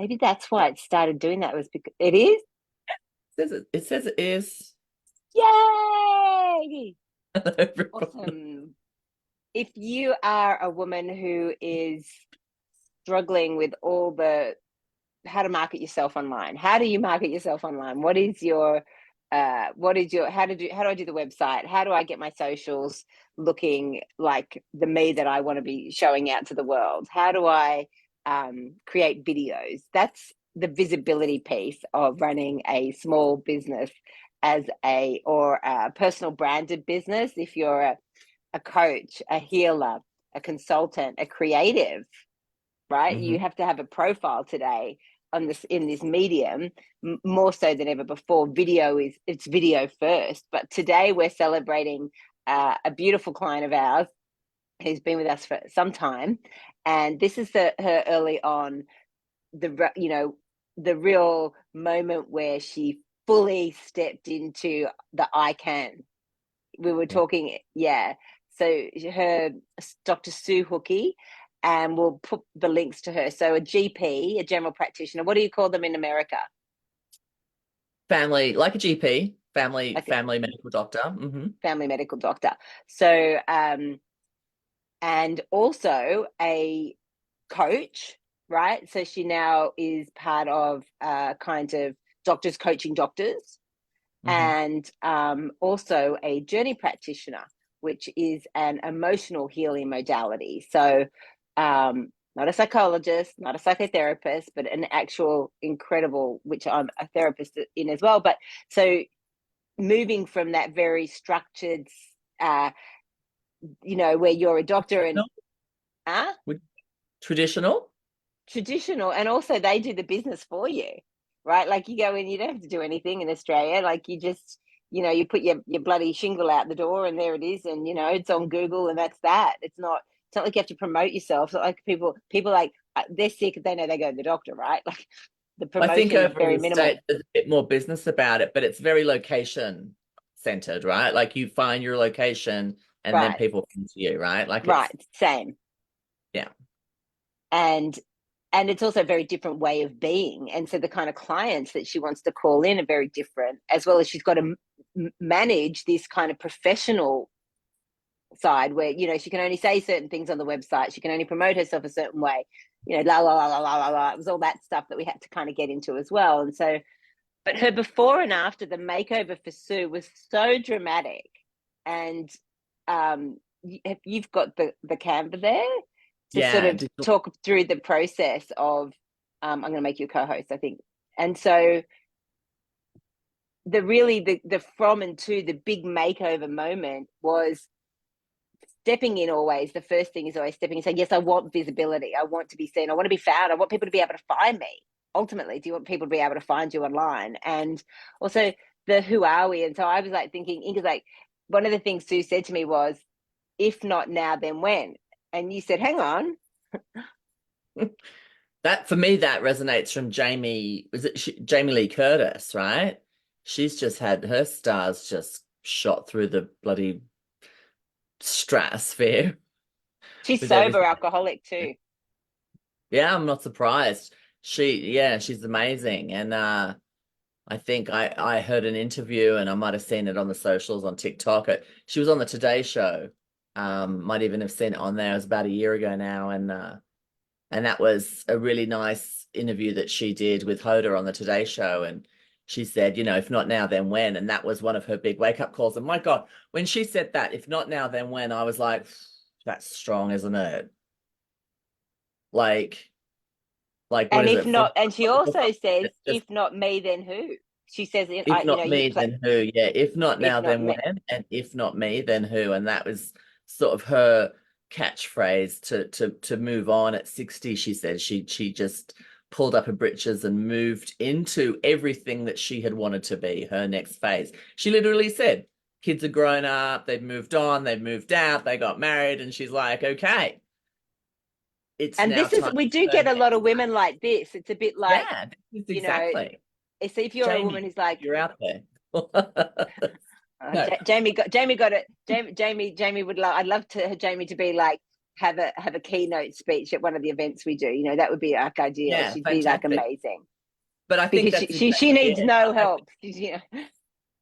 maybe that's why it started doing that, was because it is. It says it is. Yay! Everybody. Awesome. If you are a woman who is struggling with all the how to market yourself online, how do you market yourself online? How do I do the website? How do I get my socials looking like the me that I want to be showing out to the world? How do I create videos? That's the visibility piece of running a small business as a personal branded business. If you're a coach, a healer, a consultant, a creative, right? You Hmm. have to have a profile today on this in this medium, more so than ever before. It's video first, but today we're celebrating a beautiful client of ours who's been with us for some time, and this is her early on, the real moment where she fully stepped into the I can. We were Yeah. talking, yeah. So her Dr. Sue Hookie, and we'll put the links to her. So a GP, a general practitioner. What do you call them in America? Family, like a GP, family, Like a family medical doctor. family medical doctor. So and also a coach, right? So she now is part of kind of doctors coaching doctors, Hmm. and also a journey practitioner, which is an emotional healing modality. So, not a psychologist, not a psychotherapist, but an actual incredible, which I'm a therapist in as well. But so moving from that very structured, uh, where you're a doctor and Traditional? uh, Would- Traditional? traditional, and also they do the business for you, right? Like you go in, you don't have to do anything in Australia. Like you just, you put your bloody shingle out the door and there it is, and it's on Google and that's that. It's not like you have to promote yourself. It's not like people like they're sick, they know they go to the doctor, right? Like the I think promotion is over in very the States minimal. there's a bit more business about it, but it's very location centered, right? Like you find your location and then Right, people come to you, right? Like right, it's, same. yeah. And and it's also a very different way of being, and so the kind of clients that she wants to call in are very different, as well as she's got to manage this kind of professional side where she can only say certain things on the website, she can only promote herself a certain way, la la la la la la la. It was all that stuff that we had to kind of get into as well. And so, but her before and after the makeover for Sue was so dramatic. And you've got the Canva there to sort Yeah. of talk through the process of, I'm going to make you a co-host, I think. And so the from and to the big makeover moment was stepping in. Always the first thing is always stepping in, saying, yes, I want visibility, I want to be seen, I want to be found, I want people to be able to find me. Ultimately, do you want people to be able to find you online? And also the who are we? And so I was like thinking, Inga's like, one of the things Sue said to me was, if not now, then when? And you said, hang on. That for me, that resonates from Jamie. Was it Jamie Lee Curtis, right? She's just had her stars just shot through the bloody stratosphere She's with sober everything. alcoholic too. Yeah, I'm not surprised. Yeah, she's amazing. And I think I heard an interview and I might have seen it on the socials on TikTok. She was on the Today Show. Might even have seen it on there. It was about a year ago now, and that was a really nice interview that she did with Hoda on the Today Show. And she said, if not now, then when? And that was one of her big wake up calls. And my God, when she said that, if not now, then when? I was like, that's strong, isn't it? Like, what And is if it from? not, and she also says, It's just if not me, then who? She says, if not you me, then who? Yeah, if not if now, not then me. when? And if not me, then who? And that was sort of her catchphrase to move on at 60. She said she just pulled up her britches and moved into everything that she had wanted to be, her next phase. She literally said, kids are grown up, they've moved on, they've moved out, they got married, and she's like, okay, it's And now this is, time we to do get turn a lot next. of women like this. It's a bit like, Yeah, this is you know, exactly. see if you're a woman Jamie, who's like, you're out there. No, Jamie got it. Jamie would love. I'd love to Jamie to be like, have a keynote speech at one of the events we do. You know, that would be like ideal. Yeah, She'd be like fantastic. amazing But I think because that's she exactly needs it. no help. You know,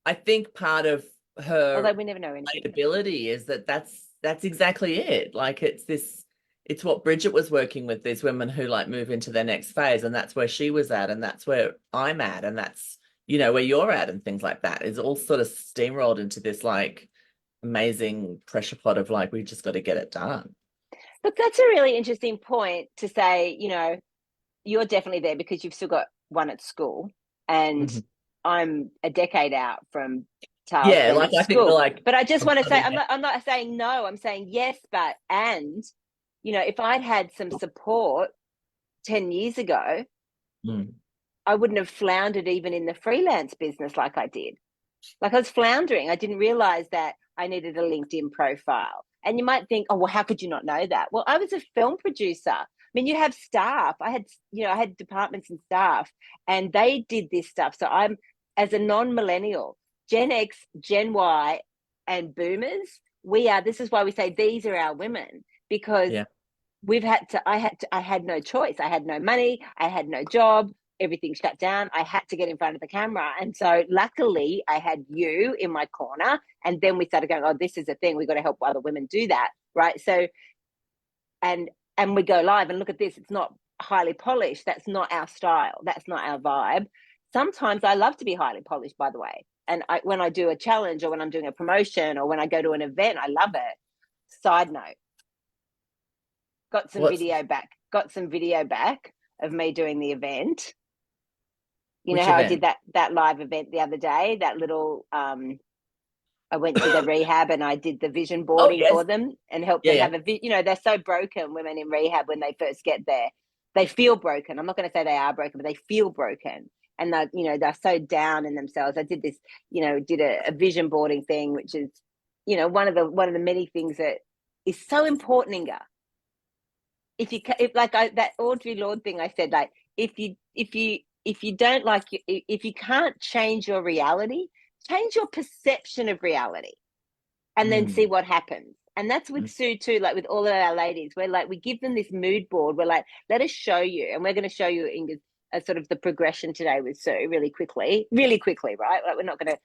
I think part of her although we never know anything. ability is that that's exactly it. Like it's what Bridget was working with, these women who like move into their next phase, and that's where she was at, and that's where I'm at, and that's, you know, where you're at, and things like that. It's all sort of steamrolled into this like amazing pressure pot of like, we just got to get it done. But that's a really interesting point to say, you know, you're definitely there because you've still got one at school, and Mhm. I'm a decade out from Charles Yeah, like Bennett's I think we're school. like But I just want to say, buzzing I'm not saying no, I'm saying yes, but, and, you know, if I'd had some support 10 years ago, Mm. I wouldn't have floundered even in the freelance business like I did. Like I was floundering. I didn't realize that I needed a LinkedIn profile. And you might think, oh, well, how could you not know that? Well, I was a film producer. I mean, you have staff. I had departments and staff, and they did this stuff. So I'm, as a non-millennial, Gen X, Gen Y, and boomers, this is why we say these are our women, because Yeah. I had no choice. I had no money. I had no job. Everything shut down. I had to get in front of the camera. And so luckily I had you in my corner. And then we started going, oh, this is a thing. We've got to help other women do that. Right. So, and, and we go live and look at this. It's not highly polished. That's not our style. That's not our vibe. Sometimes I love to be highly polished, by the way. And when I do a challenge or when I'm doing a promotion or when I go to an event, I love it. Side note, What's got some video back of me doing the event. You know which how I did event? that live event the other day, that little I went to the rehab and I did the vision Oh, boarding yes. for them and helped Yeah, them yeah. have you know, they're so broken, women in rehab, when they first get there. They feel broken. I'm not going to say they are broken, but they feel broken. And that, you know, they're so down in themselves. I did this, you know, did a vision boarding thing, which is, you know, one of the many things that is so important, Inga. If like that Audrey Lorde thing I said, like if you don't like, if you can't change your reality, change your perception of reality, and then see Mm. what happens. And that's with Mm. Sue too, like with all of our ladies. We're like, we give them this mood board. We're like, let us show you. And we're going to show you, Inga, a sort of the progression today with Sue really quickly, right? Like we're not going to,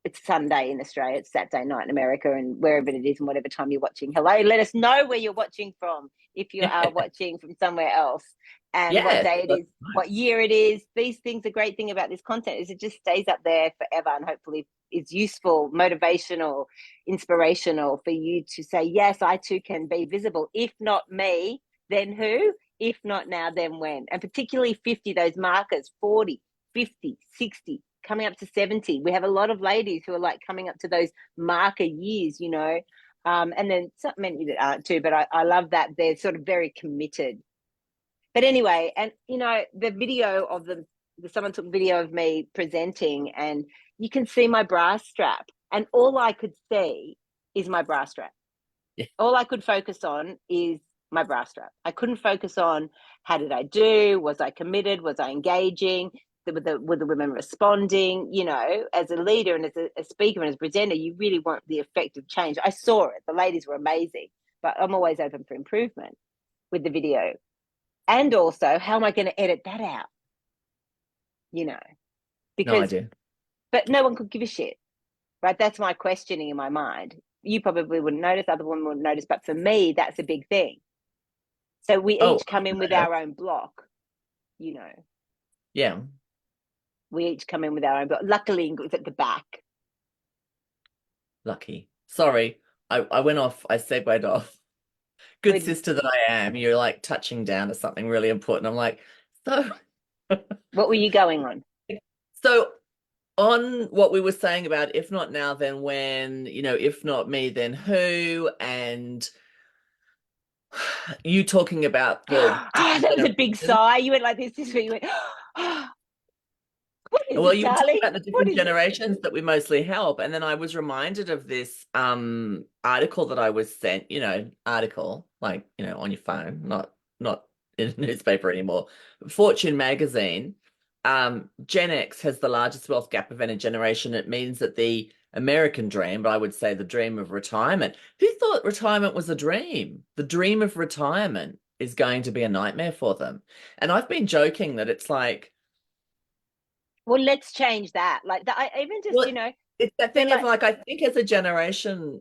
it's Sunday in Australia, it's Saturday night in America, and wherever it is and whatever time you're watching. Hello, let us know where you're watching from if you are watching from somewhere else, and what Yeah. day it That's is, nice. what year it is. These things, the great thing about this content is it just stays up there forever, and hopefully is useful, motivational, inspirational for you to say, yes, I too can be visible. If not me, then who? If not now, then when? And particularly 50, those markers, 40, 50, 60, coming up to 70. We have a lot of ladies who are like coming up to those marker years, you know. And then some many that aren't too, but I love that they're sort of very committed. But anyway, and you know, the video of someone took video of me presenting, and you can see my bra strap, and all I could see is my bra strap. Yeah. All I could focus on is my bra strap. I couldn't focus on how did I do? Was I committed? Was I engaging? Were the women responding? You know, as a leader and as a speaker and as a presenter, you really want the effect of change. I saw it. The ladies were amazing, but I'm always open for improvement with the video. And also, how am I going to edit that out? You know, No because, idea. but no one could give a shit, right? That's my questioning in my mind. You probably wouldn't notice, other women wouldn't notice, but for me, that's a big thing. So we Oh, each come in with our own block, you know. yeah. We each come in with our own block. Luckily, it was at the back. Lucky. Sorry. I went off. I segued off. Good With sister that I am. You're like touching down to something really important. I'm like, so what were you going on? so on what we were saying about if not now, then when, you know, if not me, then who, and you talking about the different That was a big generations. sigh. You went like this is where you went, what is Well, it, you were talking darling? about the What different is it? generations that we mostly help. And then I was reminded of this article that I was sent, you know, article, like, you know, on your phone, not in a newspaper anymore. Fortune magazine. Gen X has the largest wealth gap of any generation. It means that the American dream, but I would say the dream of retirement. Who thought retirement was a dream? The dream of retirement is going to be a nightmare for them. And I've been joking that it's like, Well, let's change that. Like that, I even just, well, it's that they're thing of like, like, I think as a generation,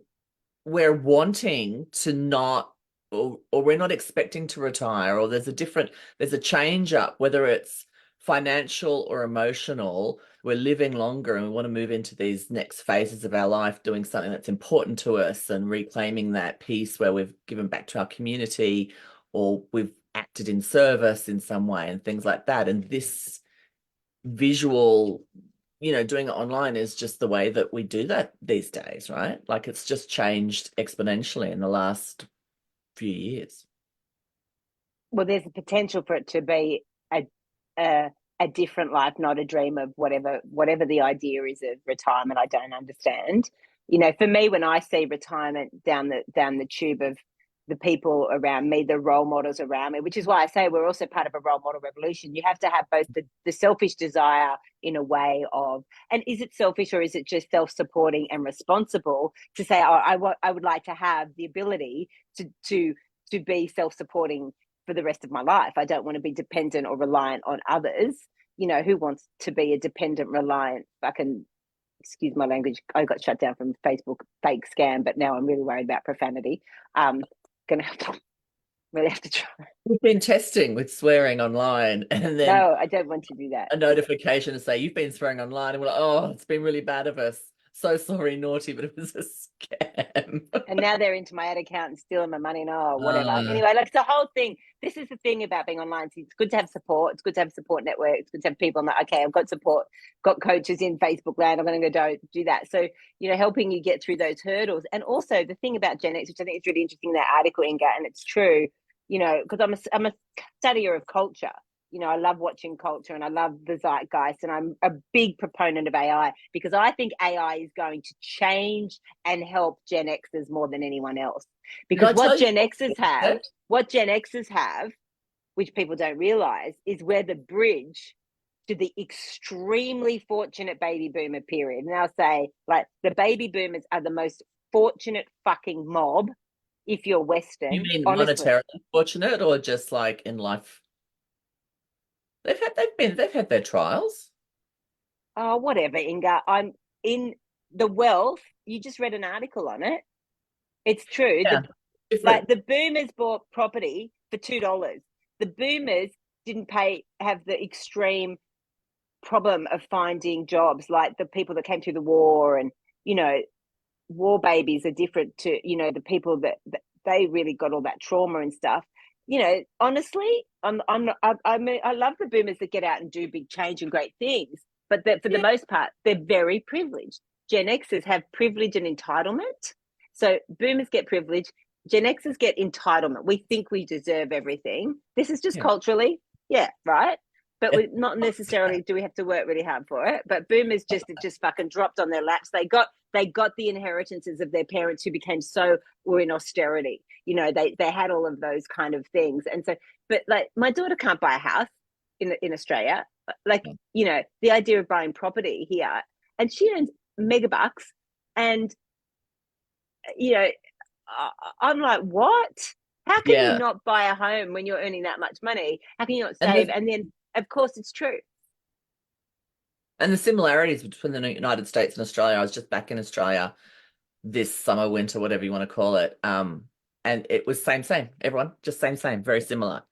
we're wanting to not, or we're not expecting to retire, or there's a change up, whether it's financial or emotional. We're living longer and we want to move into these next phases of our life, doing something that's important to us and reclaiming that piece where we've given back to our community or we've acted in service in some way and things like that. And this visual, doing it online is just the way that we do that these days, right? Like it's just changed exponentially in the last few years. well, there's a potential for it to be a, a a different life, not a dream of whatever the idea is of retirement. I don't understand. For me, when I see retirement down the tube of the people around me, the role models around me, which is why I say we're also part of a role model revolution. You have to have both the selfish desire in a way of, and is it selfish or is it just self-supporting and responsible to say, oh, I would like to have the ability to be self-supporting for the rest of my life. I don't want to be dependent or reliant on others. Who wants to be a dependent, reliant, fucking, excuse my language, I got shut down from Facebook fake scam, but now I'm really worried about profanity. Gonna have to really have to try. We've been testing with swearing online, and then No, I don't want to do that. a notification to say you've been swearing online, and we're like, oh, it's been really bad of us. So sorry, naughty, but it was a scam. And now they're into my ad account and stealing my money and whatever. Uh, Anyway, like it's the whole thing. This is the thing about being online. It's good to have support. It's good to have support network. It's good to have people. I'm like, okay, I've got support, got coaches in Facebook land. I'm going to go do that. So, helping you get through those hurdles. And also the thing about Gen X, which I think is really interesting, that article, Inga, and it's true, because I'm a studier of culture. I love watching culture and I love the zeitgeist, and I'm a big proponent of AI because I think AI is going to change and help Gen Xers more than anyone else. did I Because tell you? what Gen Xers have, which people don't realize, is we're the bridge to the extremely fortunate baby boomer period. And I'll say, like, the baby boomers are the most fortunate fucking mob if you're You Western, mean honestly. monetarily fortunate, or just like in life? They've had their trials. Oh, whatever, Inga. I'm in the wealth. You just read an article on it. It's true. Yeah, Like different. the boomers bought property for $2. The boomers didn't have the extreme problem of finding jobs, like the people that came through the war, and war babies are different to the people that they really got all that trauma and stuff. Honestly, I'm not, I mean, I love the boomers that get out and do big change and great things, but that for the Yeah, most part they're very privileged. Gen Xers have privilege and entitlement. So boomers get privilege, Gen Xers get entitlement. We think we deserve everything. This is just yeah. culturally, yeah, right. But we not necessarily do we have to work really hard for it. But boomers just fucking dropped on their laps. They got the inheritances of their parents who became were in austerity. They had all of those kind of things. And so, but like my daughter can't buy a house in Australia. Like, the idea of buying property here, and she earns megabucks. And, you know, I'm like, what? How can you Yeah. not buy a home when you're earning that much money? How can you not And save? the And then, of course, it's true. and the similarities between the United States and Australia. I was just back in Australia this summer, winter, whatever you want to call it. And it was same. Everyone just same, very similar.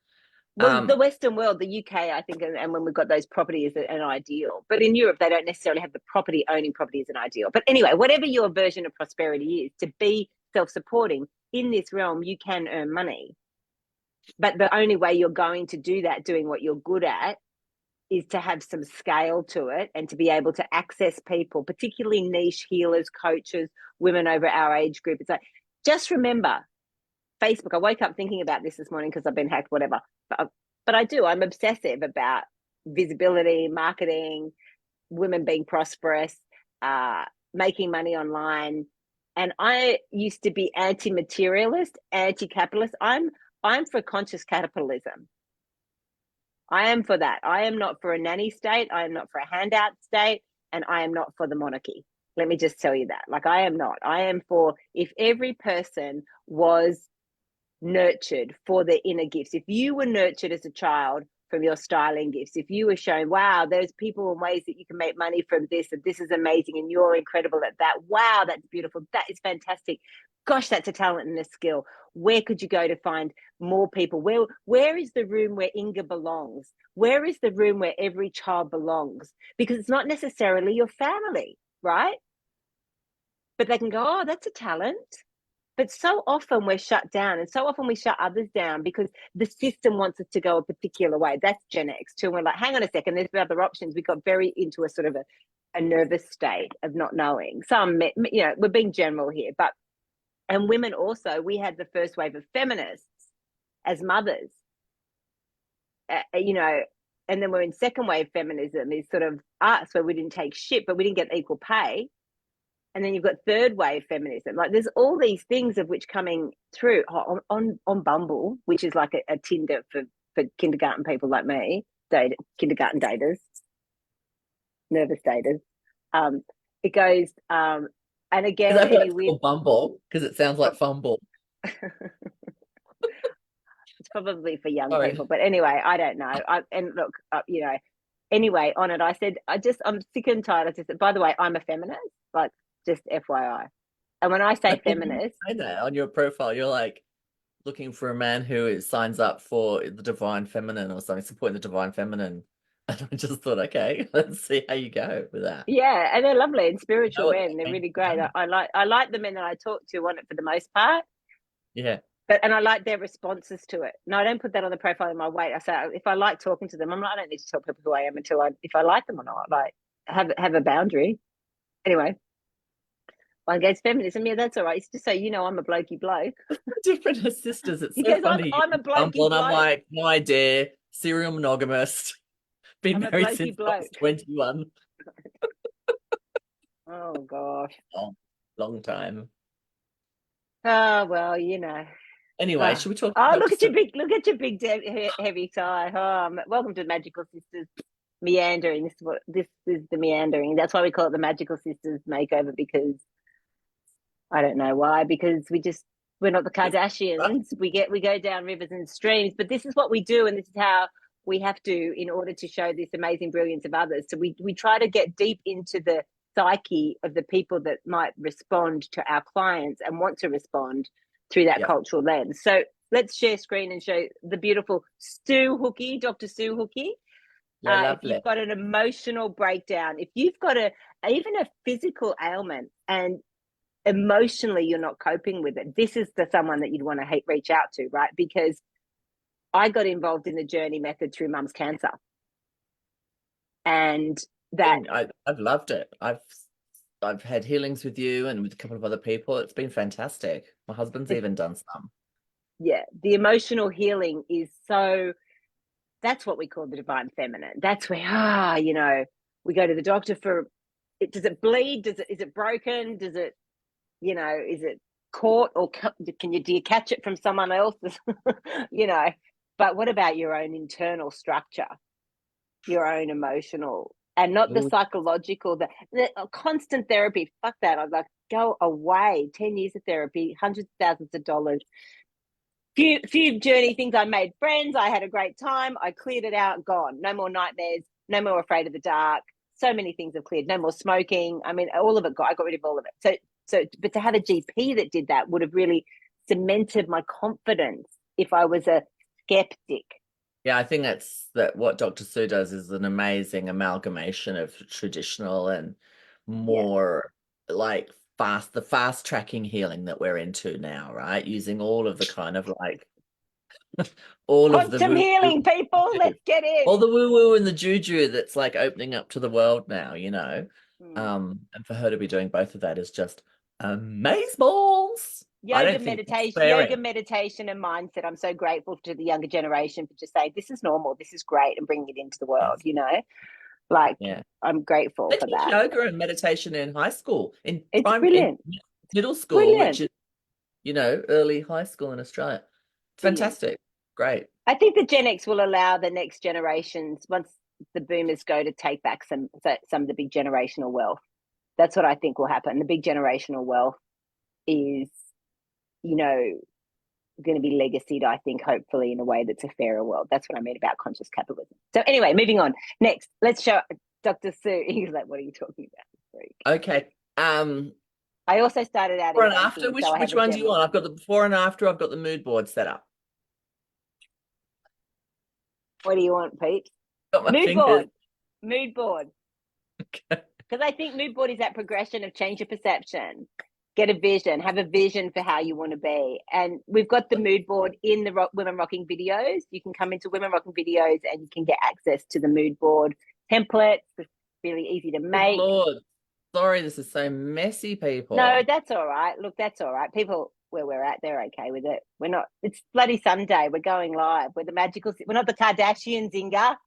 Well, the Um, Western world, the UK, I think, and when we've got those properties, an ideal. But in Europe, they don't necessarily have the property. Owning property is an ideal. But anyway, whatever your version of prosperity is, to be self-supporting in this realm, you can earn money. But the only way you're going to do that, doing what you're good at, is to have some scale to it and to be able to access people, particularly niche healers, coaches, women over our age group. It's like, just remember, Facebook. I woke up thinking about this morning because I've been hacked, whatever. But I do. I'm obsessive about visibility, marketing, women being prosperous, uh, making money online. And I used to be anti-materialist, anti-capitalist. I'm for conscious capitalism. I am for that. I am not for a nanny state. I am not for a handout state, and I am not for the monarchy. Let me just tell you that. Like, I am not. I am for, if every person was nurtured for their inner gifts, if you were nurtured as a child from your styling gifts, if you were shown, wow, there's people and ways that you can make money from this, and this is amazing, and you're incredible at that. Wow, that's beautiful. That is fantastic. Gosh, that's a talent and a skill. Where could you go to find more people? Where is the room where Inga belongs? Where is the room where every child belongs? Because it's not necessarily your family, right? But they can go, oh, that's a talent. But so often we're shut down, and so often we shut others down because the system wants us to go a particular way. That's Gen X too. And we're like, hang on a second, there's other options. We got very into a sort of a nervous state of not knowing. Some, you know, we're being general here, but, and women also, we had the first wave of feminists as mothers, you know, and then we're in second wave feminism is sort of us, where we didn't take shit, but we didn't get equal pay. And then you've got third wave feminism. Like, there's all these things of which coming through on Bumble, which is like a Tinder for kindergarten people like me, kindergarten daters, nervous daters. It goes, and again, Is that why any it's weird. called Bumble? Because it sounds like fumble. It's probably for young Sorry. people, but anyway, I don't know. And look, you know, anyway, on it, I said, I'm sick and tired. I just said, by the way, I'm a feminist, like, just FYI. And when I say feminist, I know on your profile, you're like looking for a man who signs up for the divine feminine or something, supporting the divine feminine. And I just thought, okay, let's see how you go with that. yeah, and they're lovely and You know spiritual what men. that They're means? really great. I like the men that I talk to on it for the most part, Yeah. but and I like their responses to it. No, I don't put that on the profile in my weight. I say, if I like talking to them, I don't need to tell people who I am until if I like them or not. Like, have a boundary. Anyway, one goes feminism. Yeah, that's all right. It's just so you know, I'm a blokey bloke. Different as sisters. It's He so goes, funny. I'm a You Bumble blokey and I'm bloke. like, no idea. Serial monogamist. Been I'm a married blokey since I was bloke. 21. Oh gosh. Oh, long time. Oh well, you know. Anyway, Oh, should we talk oh about just look at your big heavy sigh. Oh, welcome to Magical Sisters meandering. This is the meandering. That's why we call it the Magical Sisters makeover, because I don't know why, because we're not the Kardashians. We go down rivers and streams, but this is what we do, and this is how we have to, in order to show this amazing brilliance of others. So we try to get deep into the psyche of the people that might respond to our clients and want to respond through that yeah, cultural lens. So let's share screen and show the beautiful Dr. Sue Hookie. yeah, If lovely. you've got an emotional breakdown, if you've got even a physical ailment, and emotionally you're not coping with it, this is the someone that you'd want to reach out to, right? Because I got involved in the journey method through mum's cancer, and that I've loved it. I've had healings with you and with a couple of other people. It's been fantastic. My husband's even done some. yeah, the emotional healing is so, that's what we call the divine feminine. That's where you know, we go to the doctor for it. Does it bleed? Is it broken? Does it, you know, is it caught, or do you catch it from someone else? You know, but what about your own internal structure, your own emotional, and not the Ooh, psychological, the constant therapy? Fuck that. I'd like, go away. 10 years of therapy, hundreds of thousands of dollars. Few journey things. I made friends. I had a great time. I cleared it out. Gone. No more nightmares. No more afraid of the dark. So many things have cleared. No more smoking. I mean, all of it. I got rid of all of it. But to have a GP that did that would have really cemented my confidence if I was a skeptic. yeah, I think that what Dr. Sue does is an amazing amalgamation of traditional and Yeah. more like the fast tracking healing that we're into now, right? Using all of the kind of like all of the Quantum woo woo, healing, people. Let's get all in. the woo woo and the juju that's like opening up to the world now, you know. Hmm. And for her to be doing both of that is just amazeballs. I don't think that's Yoga fair. meditation and mindset. I'm so grateful to the younger generation for just saying this is normal, this is great, and bringing it into the world, Yes. you know. Like, Yeah. I'm grateful They for teach that. yoga and meditation in high school, It's in brilliant. middle school, which Brilliant. is, you know, early high school in Australia. It's Brilliant. fantastic. Great. I think the Gen X will allow the next generations, once the boomers go, to take back some of the big generational wealth. That's what I think will happen. The big generational wealth is, you know, going to be legacied, I think, hopefully in a way that's a fairer world. That's what I mean about conscious capitalism. So anyway, moving on. Next, let's show Dr. Sue. He's like, what are you talking about? Freak. Okay. I also started out Before in and after, banking, so I have which a one do you general. want? I've got the before and after, I've got the mood board set up. What do you want, Pete? Got my Mood fingers. board. Mood board. Because I think mood board is that progression of change your perception, get a vision, have a vision for how you want to be. And we've got the mood board in the Women Rocking videos. You can come into Women Rocking videos and you can get access to the mood board templates. It's really easy to Good make. Lord. Sorry, this is so messy, No, people. that's all right. Look, that's all right. People where we're at, they're okay with it. We're not, it's bloody Sunday. We're going live. We're the magical, we're not the Kardashians, Inga.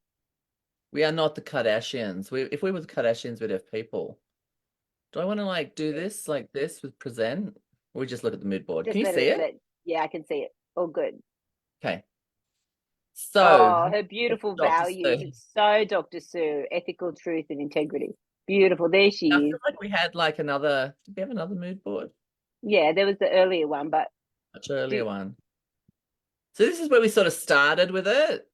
We are not the Kardashians. If we were the Kardashians, we'd have people. Do I want to like do this like this with present? Or we just look at the mood board. Can Just you see it? yeah, I can see it. All good. Okay. So, Oh, her beautiful Dr. values. Sue, It's so Dr. Sue, ethical truth and integrity. Beautiful. There I she feel is. like we had like another, did we have another mood board? Yeah, there was the earlier one, but Much earlier do, one. So this is where we sort of started with it.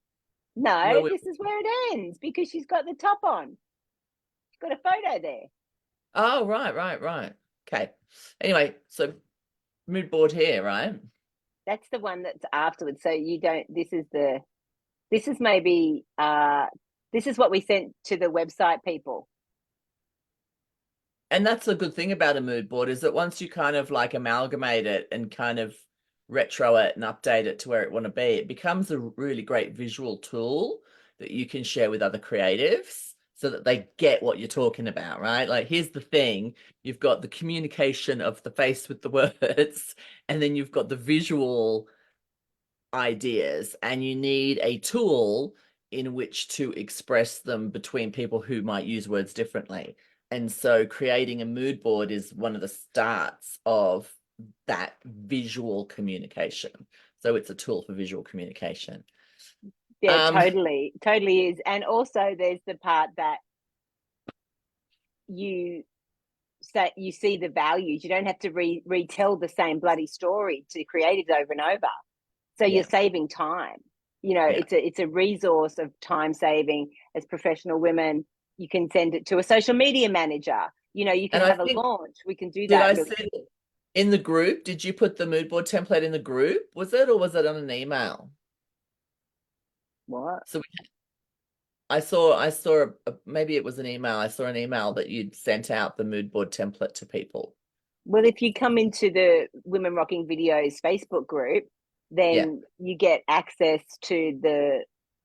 Where no, we, this is where it ends because she's got the top on. She's got a photo there. oh, right. Okay. Anyway, so mood board here, right? That's the one that's afterwards. So you don't, this is maybe, this is what we sent to the website people. And that's a good thing about a mood board is that once you kind of like amalgamate it and kind of retro it and update it to where it want to be, it becomes a really great visual tool that you can share with other creatives so that they get what you're talking about, right? Like, here's the thing. You've got the communication of the face with the words, and then you've got the visual ideas, and you need a tool in which to express them between people who might use words differently. And so creating a mood board is one of the starts of that visual communication. So it's a tool for visual communication. Yeah, totally is. And also there's the part that you you see the values. You don't have to retell the same bloody story to creatives over and over. So you're Yeah. saving time. You know, Yeah. it's a resource of time saving. As professional women, you can send it to a social media manager. You know, you can And I have a think, launch. We can do did that I really. see in the group, did you put the mood board template in the group? Was it, or was it on an email? What? So I saw maybe it was an email. I saw an email that you'd sent out the mood board template to people. Well, if you come into the Women Rocking Videos Facebook group, Yeah. then you get access to the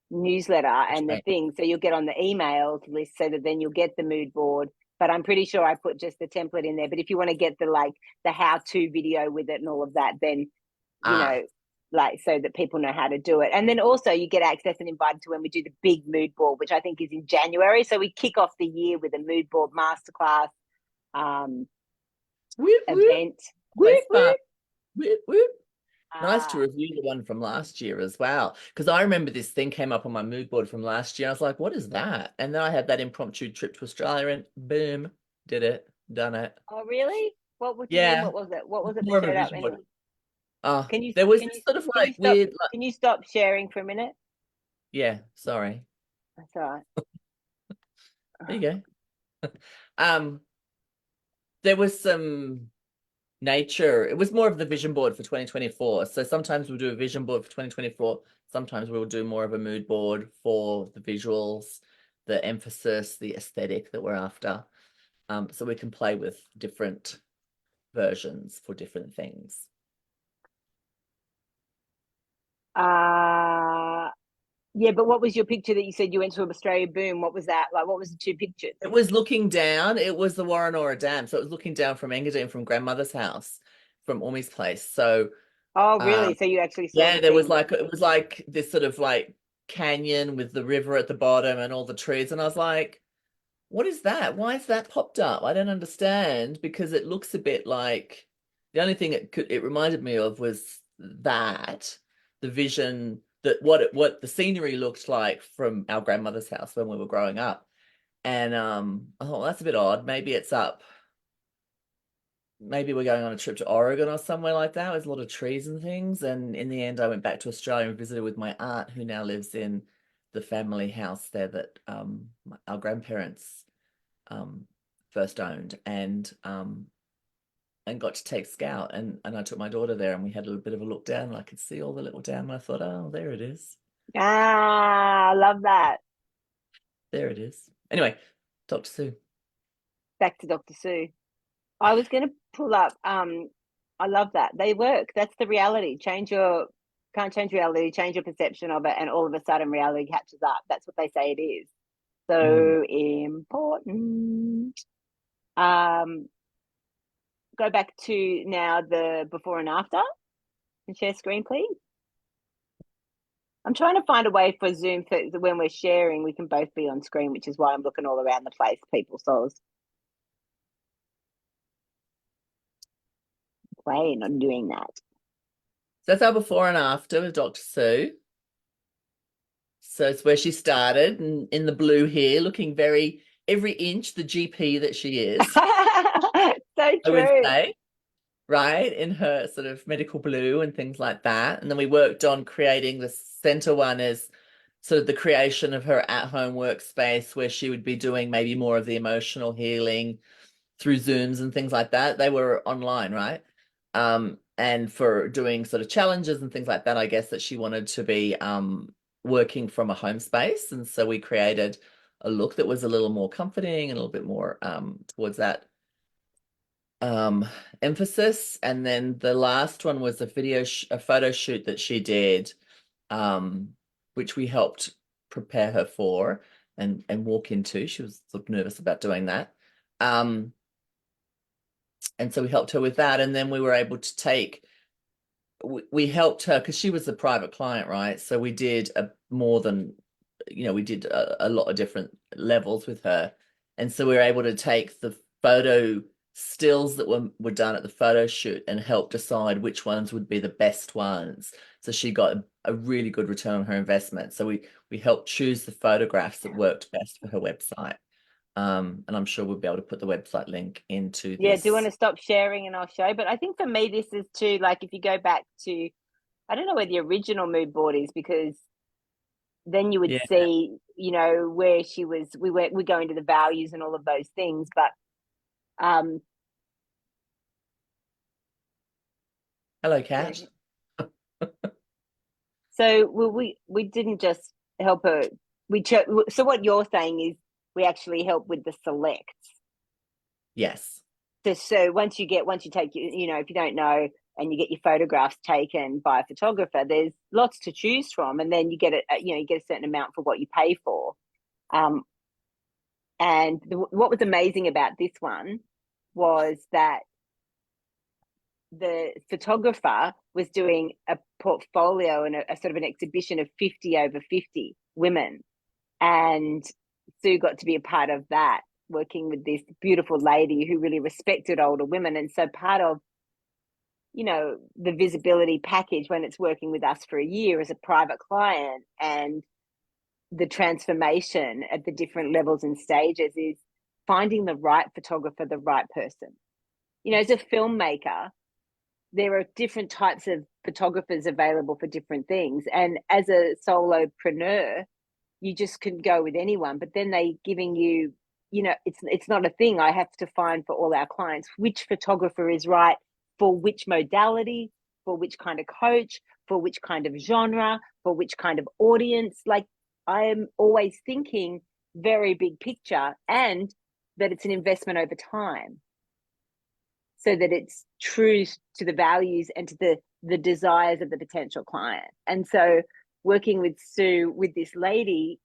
newsletter and the Right. thing. So you'll get on the emails list so that then you'll get the mood board. But I'm pretty sure I put just the template in there. But if you want to get the how-to video with it and all of that, then you Ah, know, like so that people know how to do it. And then also you get access and invited to when we do the big mood board, which I think is in January. So we kick off the year with a mood board masterclass whoop, whoop. event. Always Whoop, fun. whoop. Whoop, whoop. Nice to Uh, review the one from last year as well. Because I remember this thing came up on my mood board from last year. I was like, what is that? And then I had that impromptu trip to Australia and boom, did it, done it. oh, really? What do you mean? Yeah, What was it? What was it more that of a showed up vision board. anyway? Oh, Can you there was can this you sort of can you like stop weird, like, can you stop sharing for a minute? yeah, sorry. That's all right. There you go. Um, there was some nature. It was more of the vision board for 2024. So sometimes we'll do a vision board for 2024. Sometimes we'll do more of a mood board for the visuals, the emphasis, the aesthetic that we're after. So we can play with different versions for different things. Uh yeah, but what was your picture that you said you went to Australia? Boom. What was that? Like, what was the two pictures? It was looking down. It was the Warrenora Dam. So it was looking down from Engadine, from grandmother's house, from Ormy's place. So Oh, really? um, So you actually saw yeah, the there was thing? like, it was like this sort of like canyon with the river at the bottom and all the trees. And I was like, what is that? Why is that popped up? I don't understand, because it looks a bit like the only thing it reminded me of was that the vision that what the scenery looked like from our grandmother's house when we were growing up. And I thought, well, that's a bit odd. Maybe it's up maybe we're going on a trip to Oregon or somewhere like that. There's a lot of trees and things. And in the end, I went back to Australia and visited with my aunt, who now lives in the family house there that our grandparents um, first owned, and got to take Scout, and I took my daughter there, and we had a little bit of a look down, and I could see all the little dam, and I thought, oh, there it is. Ah, I love that. There it is. Anyway, Dr. Sue. Back to Dr. Sue. I was going to pull up. I love that. They work. That's the reality. Can't change reality, change your perception of it, and all of a sudden reality catches up. That's what they say it is. So important. Go back to now the before and after and share screen, please. I'm trying to find a way for Zoom for when we're sharing, we can both be on screen, which is why I'm looking all around the place, people. So I was playing on doing that. So that's our before and after with Dr. Sue. So it's where she started, and in the blue here, looking very every inch the GP that she is. So I would true. say, right, in her sort of medical blue and things like that. And then we worked on creating the center one as sort of the creation of her at-home workspace, where she would be doing maybe more of the emotional healing through Zooms and things like that. They were online, right? And for doing sort of challenges and things like that, I guess that she wanted to be working from a home space. And so we created a look that was a little more comforting and a little bit more towards that emphasis. And then the last one was a photo shoot that she did, which we helped prepare her for and walk into. She was sort of nervous about doing that. And so we helped her with that. And then we were able to we helped her because she was a private client, right? So we did more than, we did a lot of different levels with her. And so we were able to take the photo stills that were done at the photo shoot and help decide which ones would be the best ones. So she got a really good return on her investment. So we helped choose the photographs that worked best for her website. And I'm sure we'll be able to put the website link into Yeah, do you want this. to stop sharing and I'll show? But I think for me, this is too, like, if you go back to, I don't know where the original mood board is, because then you would Yeah. see, where she was, we go into the values and all of those things. But Hello, Kat. so we didn't just help her. So what you're saying is we actually help with the selects. Yes. So once you take, if you don't know, and you get your photographs taken by a photographer, there's lots to choose from, and then you get you get a certain amount for what you pay for. And what was amazing about this one was that the photographer was doing a portfolio and a sort of an exhibition of 50 over 50 women, and Sue got to be a part of that, working with this beautiful lady who really respected older women. And so part of the visibility package when it's working with us for a year as a private client, and the transformation at the different levels and stages, is finding the right photographer, the right person. As a filmmaker, there are different types of photographers available for different things. And as a solopreneur, you just can go with anyone, but then they giving you, it's not a thing. I have to find for all our clients which photographer is right for which modality, for which kind of coach, for which kind of genre, for which kind of audience. Like, I am always thinking very big picture, and that it's an investment over time, so that it's true to the values and to the desires of the potential client. And so working with Sue, with this lady,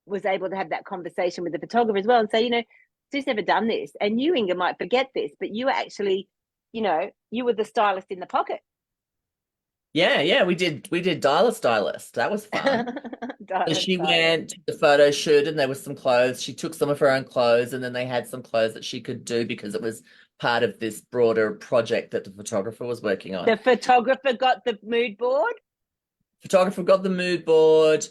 was able to have that conversation with the photographer as well and say, Sue's never done this, and you, Inga, might forget this, but you were actually, you were the stylist in the pocket. Yeah, we did Dialer Stylist. That was fun. So she went to the photo shoot and there was some clothes. She took some of her own clothes, and then they had some clothes that she could do because it was part of this broader project that the photographer was working on. The photographer got the mood board. Photographer got the mood board.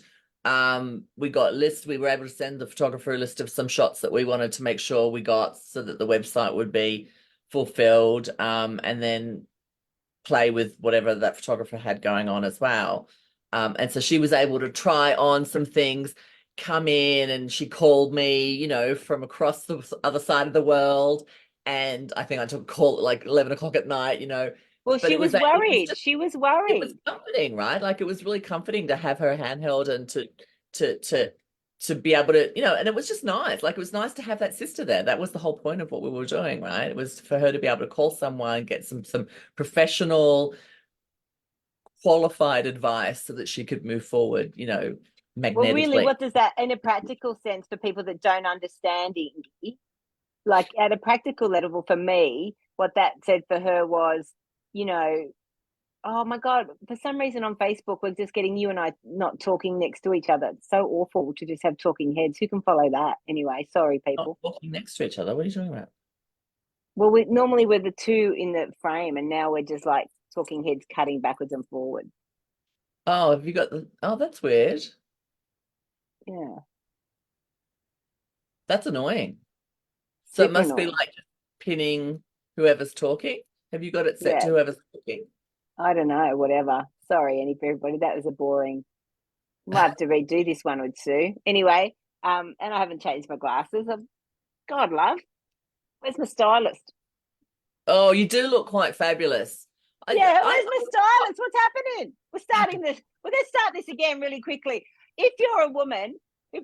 We got lists. We were able to send the photographer a list of some shots that we wanted to make sure we got, so that the website would be fulfilled, and then play with whatever that photographer had going on as well. And so she was able to try on some things, come in, and she called me, from across the other side of the world. And I think I took a call at like 11 o'clock at night. Well, But she was worried. She was it was worried. comforting, right? Like it was really comforting to have her handheld and to be able to, and it was just nice. Like it was nice to have that sister there. That was the whole point of what we were doing, right? It was for her to be able to call someone, get some professional, qualified advice so that she could move forward, Well, really, magnetically. what does that, in a practical sense, for people that don't understand Ingy, like at a practical level for me, what that said for her was, you know, oh my God, for some reason on Facebook, we're just getting you and I not talking next to each other. It's so awful to just have talking heads. Who can follow that? Anyway, sorry, Not people. walking next to each other. What are you talking about? Well, normally we're the two in the frame, and now we're just like talking heads cutting backwards and forward. Oh, have you got oh, that's weird. Yeah, That's annoying. So it super must be annoying. like pinning whoever's talking. Have you got it set to Yeah, whoever's talking? I don't know, whatever. Sorry, everybody. That was a boring. Might have to redo this one with Sue. Anyway, and I haven't changed my glasses. God, love, where's my stylist? Oh, you do look quite fabulous. Yeah, I where's my stylist? What's happening? We're starting this. We're going to start this again really quickly. If you're a woman who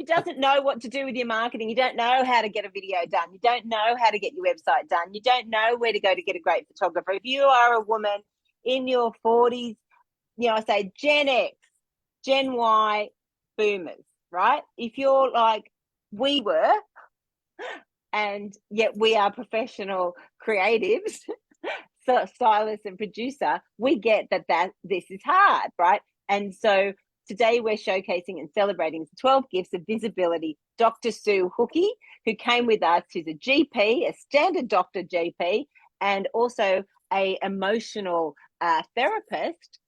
doesn't know what to do with your marketing, you don't know how to get a video done, you don't know how to get your website done, you don't know where to go to get a great photographer. If you are a woman in your 40s, I say Gen X, Gen Y, boomers, right? If you're like we were, and yet we are professional creatives, so stylist and producer, we get that this is hard, right? And so today we're showcasing and celebrating 12 gifts of visibility. Dr. Sue Hookie, who came with us, who's a GP, a standard doctor GP, and also a emotional therapist,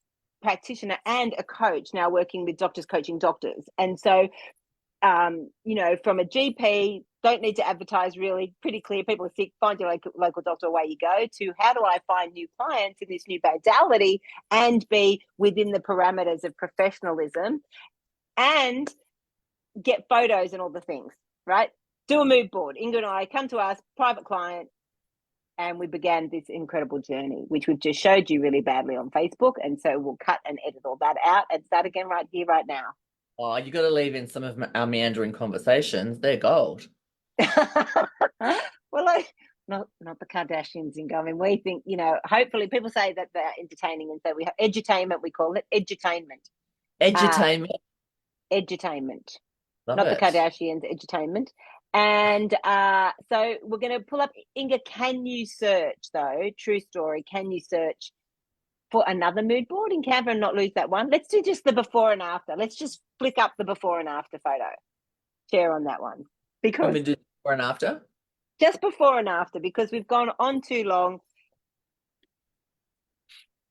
practitioner, and a coach, now working with doctors coaching doctors. And so from a GP, don't need to advertise, really pretty clear. People are sick, find your local doctor, away you go, to how do I find new clients in this new modality and be within the parameters of professionalism and get photos and all the things, right? Do a mood board. Inga and I come to us, private client, and we began this incredible journey, which we've just showed you really badly on Facebook. And so we'll cut and edit all that out and start again right here, right now. Oh, you got to leave in some of our meandering conversations. They're gold. Well, not the Kardashians, Inga. I mean, we think, hopefully people say that they're entertaining, and so we have edutainment, we call it edutainment. Edutainment. Edutainment, Love not the it. Kardashians, edutainment. And so we're going to pull up, Inga, can you search, though, true story, can you search for another mood board in Canva and not lose that one? Let's do just the before and after. Let's just flick up the before and after photo. Share on that one. Want Because me to do before and after? just before and after, because we've gone on too long.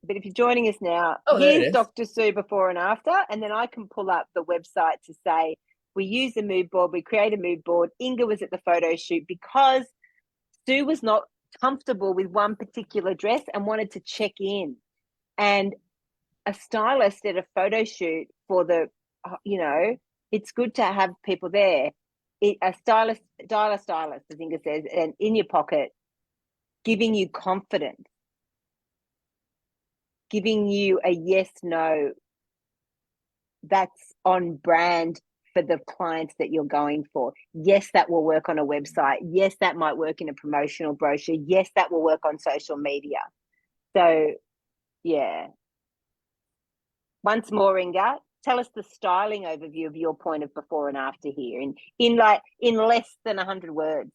But if you're joining us now, Oh, there it here's is. Dr. Sue before and after, and then I can pull up the website to say we use the mood board, we create a mood board. Inga was at the photo shoot because Sue was not comfortable with one particular dress and wanted to check in. And a stylist at a photo shoot for it's good to have people there. A stylist, as Inga says, and in your pocket, giving you confidence, giving you a yes, no, that's on brand for the clients that you're going for. Yes, that will work on a website. Yes, that might work in a promotional brochure. Yes, that will work on social media. So, yeah. Once more, Inga, tell us the styling overview of your point of before and after here in less than 100 words.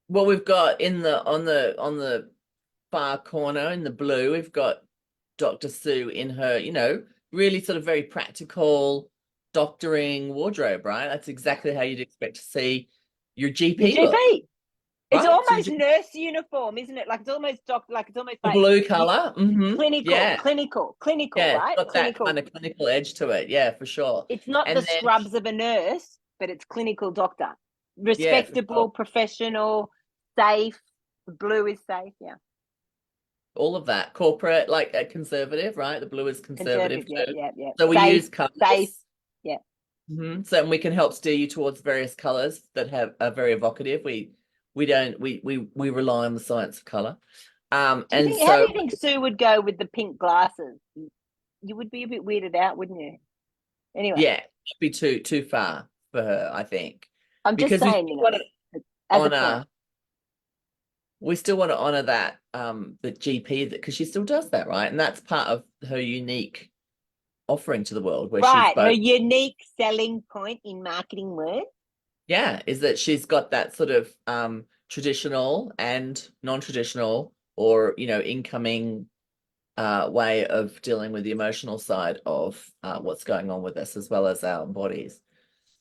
Well, we've got on the far corner in the blue, we've got Dr. Sue in her, really sort of very practical doctoring wardrobe, right? That's exactly how you'd expect to see your Your GP look, GP. It's right? So almost nurse uniform, isn't it? Like it's almost the like blue color. clinical, Yeah. Yeah, it's right? got that Clinical. kind of clinical edge to it. Yeah, for sure. It's not And the then scrubs of a nurse, but it's clinical doctor. Yeah, for respectable, sure. professional, safe. Blue is safe. Yeah. All of that. Corporate, like a conservative, right? The blue is conservative Conservative. Yeah. too. Yeah. Yeah. So we Safe. use Safe. colors. Yeah. So we can help steer you towards various colors that have are very evocative. We don't we rely on the science of color. Do you And think? How do so you think Sue would go with the pink glasses? You would be a bit weirded out, wouldn't you? Anyway, yeah, it'd be too far for her, I think. I'm just Because we saying, still want to as a point. honor that the GP that because she still does that, right? And that's part of her unique offering to the world where she's Right. Her both unique selling point in marketing words. yeah, is that she's got that sort of traditional and non-traditional or incoming way of dealing with the emotional side of what's going on with us as well as our bodies.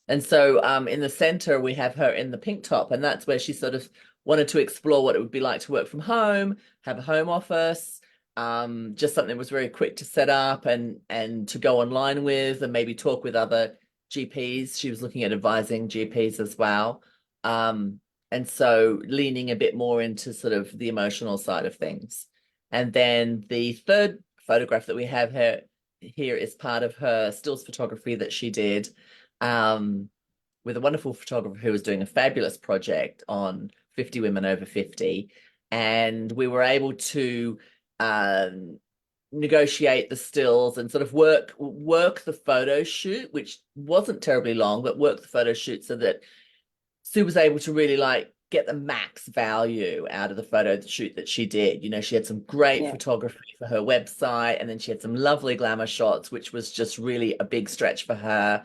And so in the center, we have her in the pink top, and that's where she sort of wanted to explore what it would be like to work from home, have a home office, just something that was very quick to set up and to go online with, and maybe talk with other GPs. She was looking at advising GPs as well. And so leaning a bit more into sort of the emotional side of things. And then the third photograph that we have here is part of her stills photography that she did with a wonderful photographer who was doing a fabulous project on 50 women over 50. And we were able to negotiate the stills and sort of work the photo shoot, which wasn't terribly long, but work the photo shoot so that Sue was able to really like get the max value out of the photo shoot that she did. She had some great Yeah. photography for her website, and then she had some lovely glamour shots, which was just really a big stretch for her.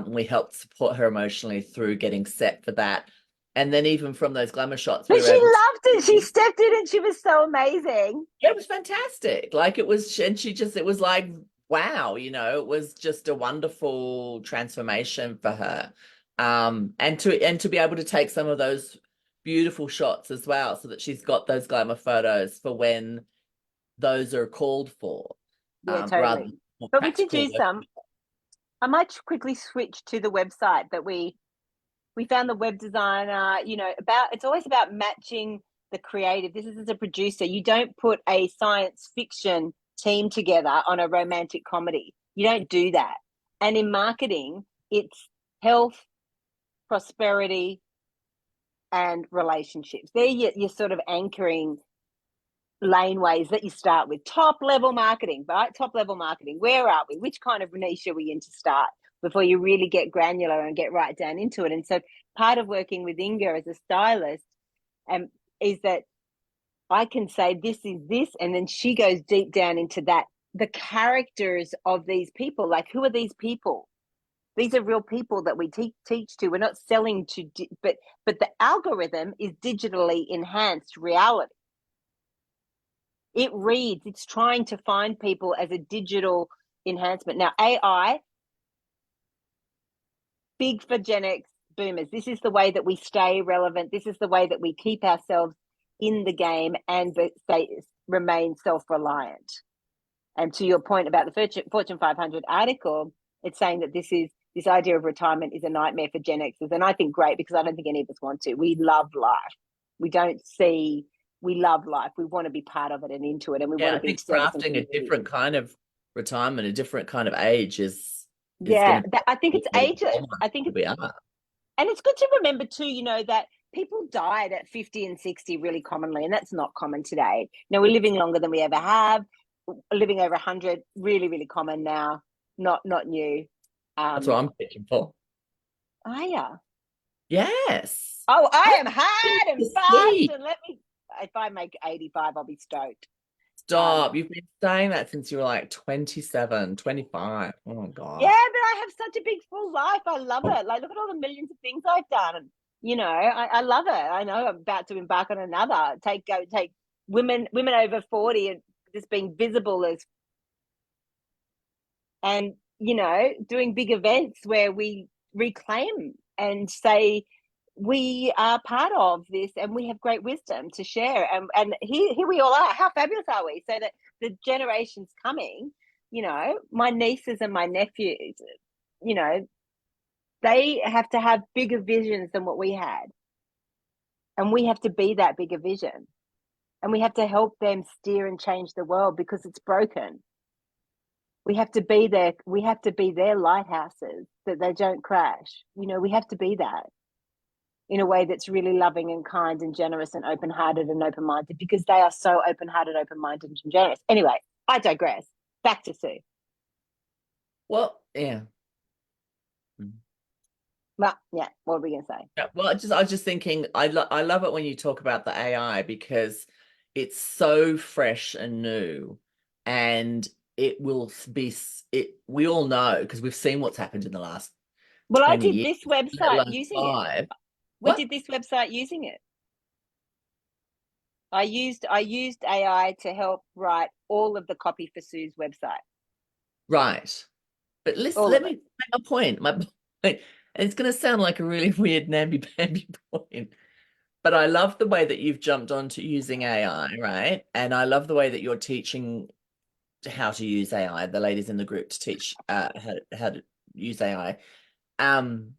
We helped support her emotionally through getting set for that. And then even from those glamour shots, we But were she able to loved it. She stepped in and she was so amazing. it was fantastic. Like it was, and it was like, wow, it was just a wonderful transformation for her. And to be able to take some of those beautiful shots as well, so that she's got those glamour photos for when those are called for, Yeah, rather totally. than more But we could practical do work. some. I might quickly switch to the website that we found the web designer, it's always about matching the creative. This is as a producer, you don't put a science fiction team together on a romantic comedy. You don't do that. And in marketing, it's health, prosperity, and relationships. They're your sort of anchoring laneways that you start with. Top level marketing, right? Top level marketing. Where are we? Which kind of niche are we in to start before you really get granular and get right down into it? And so part of working with Inga as a stylist is that I can say this is this, and then she goes deep down into that. The characters of these people, like who are these people? These are real people that we teach to. We're not selling to, but the algorithm is digitally enhanced reality. It reads, it's trying to find people as a digital enhancement. Now, AI, big for Gen X boomers. This is the way that we stay relevant. This is the way that we keep ourselves in the game and remain self-reliant. And to your point about the Fortune 500 article, it's saying that this idea of retirement is a nightmare for Gen Xers. And I think great, because I don't think any of us want to. We love life. We love life. We want to be part of it and into it. And we Yeah, want I to be of think service and crafting a community. different kind of retirement, a different kind of age is Yeah, going to I think be it's ageless. I think who we are. and it's good to remember too, that people died at 50 and 60 really commonly, and that's not common today. Now we're living longer than we ever have, living over 100, really, really common now, not new. That's what Um, I'm pitching for. oh yeah. Yes. Oh, I That's am good hard to and fast, see. and if I make 85, I'll be stoked. Stop. You've been saying that since you were like 27, 25. Oh my Yeah, God. but I have such a big full life. I love it. Like, look at all the millions of things I've done. And, I love it. I know I'm about to embark on another. Take women over 40 and just being visible as, and, doing big events where we reclaim and say we are part of this and we have great wisdom to share. And here we all are. How fabulous are we? So that the generations coming, my nieces and my nephews, you know, They have to have bigger visions than what we had. And we have to be that bigger vision. And we have to help them steer and change the world because it's broken. We have to be their lighthouses that they don't crash. We have to be that in a way that's really loving and kind and generous and open-hearted and open-minded, because they are so open-hearted, open-minded and generous. Anyway, I digress. Back to Sue. Well, yeah. Well, yeah, what are we going to say? Yeah, well, I was just thinking, I love it when you talk about the AI because it's so fresh and new, and it will be we all know because we've seen what's happened in the last Well, I 20 did years, this let website alone using it. 5. We What? did this website using it. I used AI to help write all of the copy for Sue's website. Right. But listen, All let of me it. make my point. My point, and it's going to sound like a really weird namby-pamby point, but I love the way that you've jumped onto using AI, right? And I love the way that you're teaching how to use AI, the ladies in the group to teach how to use AI. And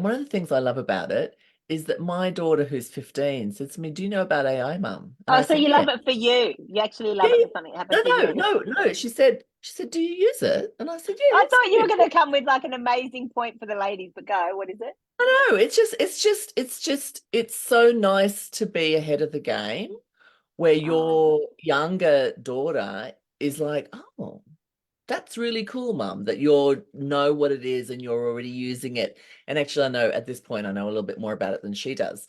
one of the things I love about it is that my daughter, who's 15, said to me, "Do you know about AI, Mum?" And Oh, I so said, you "Yeah." love it for you. You actually Yeah, love it for something that happened no, for no, you. no, no. She said, "Do you use it?" And I said, "Yeah, I it's thought you were good." going to come with like an amazing point for the ladies, but go. What is it? I know. It's so nice to be ahead of the game where Oh, your younger daughter is like, "Oh, that's really cool, Mum, that you know what it is and you're already using it." And actually, I know at this point, I know a little bit more about it than she does.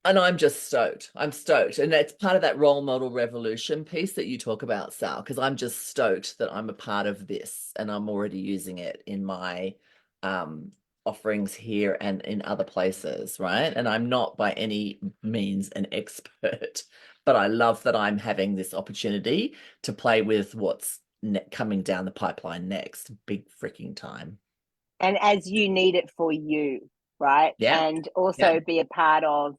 And I'm just stoked. I'm stoked. And it's part of that role model revolution piece that you talk about, Sal, because I'm just stoked that I'm a part of this and I'm already using it in my offerings here and in other places, right? And I'm not by any means an expert, but I love that I'm having this opportunity to play with what's coming down the pipeline next. Big freaking time. and as you need it for you, right? Yeah. And Yeah. also be a part of.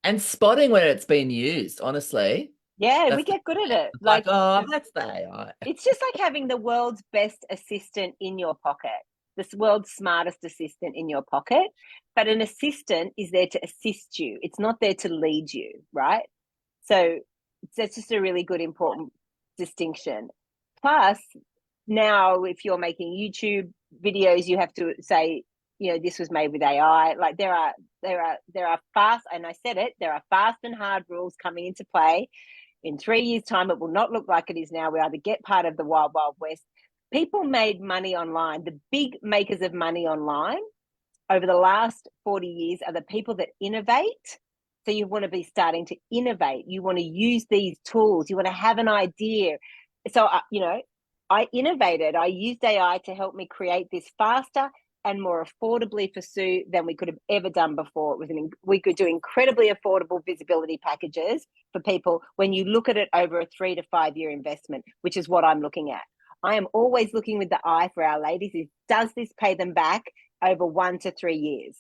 And spotting when it's been used, honestly. Yeah, we That's get good at it. it's like, Like oh, that's the AI. it's just like having the world's best assistant in your pocket, this world's smartest assistant in your pocket. But an assistant is there to assist you. It's not there to lead you, right? So that's just a really good, important distinction. Plus, now if you're making YouTube videos, you have to say, this was made with AI. Like there are fast, and I said it, there are fast and hard rules coming into play. In 3 years' time, it will not look like it is now. We either get part of the wild, wild west. People made money online. The big makers of money online over the last 40 years are the people that innovate. So you want to be starting to innovate. You want to use these tools. You want to have an idea. So, I innovated. I used AI to help me create this faster and more affordably for Sue than we could have ever done before. We could do incredibly affordable visibility packages for people when you look at it over a 3 to 5 year investment, which is what I'm looking at. I am always looking with the eye for our ladies is, does this pay them back over 1 to 3 years?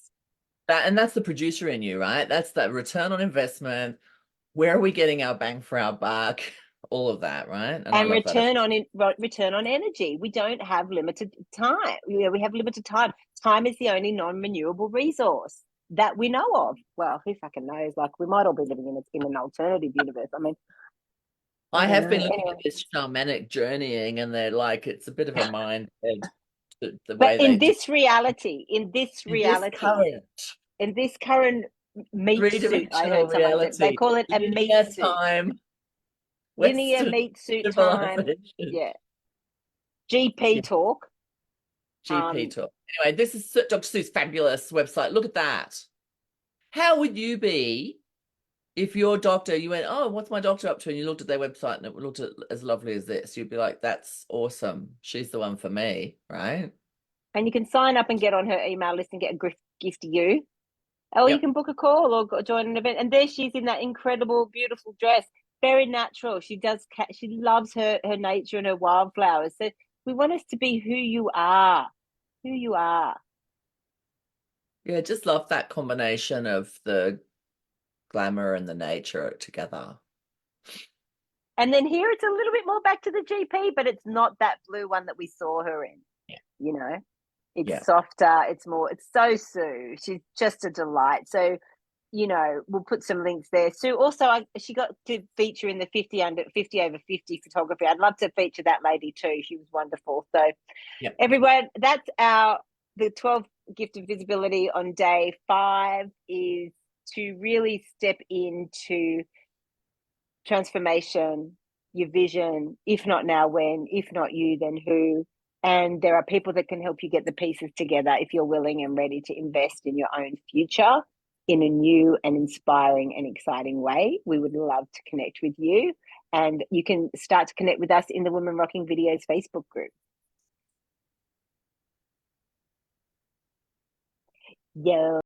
And that's the producer in you, right? That's that return on investment. Where are we getting our bang for our buck? All of that, right? And I And love that. return on energy. We don't have limited time. We have limited time. Time is the only non-renewable resource that we know of. Well, who fucking knows? Like we might all be living in an alternative universe. I mean, I I don't have been know. looking Anyway, at this shamanic journeying, and they're like, it's a bit of a mind bend, the but way they do in this in this reality, current in this current meat suit, I three-dimensional heard someone say they reality, call it a meat linear suit, time, linear Western meat suit time. civilization. Yeah, GP Yeah, talk. GP Um, talk. Anyway, this is Dr. Seuss' fabulous website. Look at that. How would you be if your doctor, you went, "Oh, what's my doctor up to?" And you looked at their website and it looked as lovely as this, you'd be like, "That's awesome. She's the one for me," right? and you can sign up and get on her email list and get a gift to you. Or you Yep. can book a call or join an event. And there she is in that incredible, beautiful dress, very natural. She loves her nature and her wildflowers. So we want us to be who you are, who you are. Yeah, just love that combination of the glamour and the nature together. And then here it's a little bit more back to the GP, but it's not that blue one that we saw her in, Yeah. you know? Yeah. It's softer. It's so Sue. She's just a delight. So, we'll put some links there. Sue, also, she got to feature in the 50 over 50 photography. I'd love to feature that lady too. She was wonderful. So, Yeah. everyone, that's the 12 gift of visibility on day 5 is to really step into transformation, your vision. If not now, when? If not you, then who? And there are people that can help you get the pieces together if you're willing and ready to invest in your own future in a new and inspiring and exciting way. We would love to connect with you. And you can start to connect with us in the Women Rocking Videos Facebook group. Yo.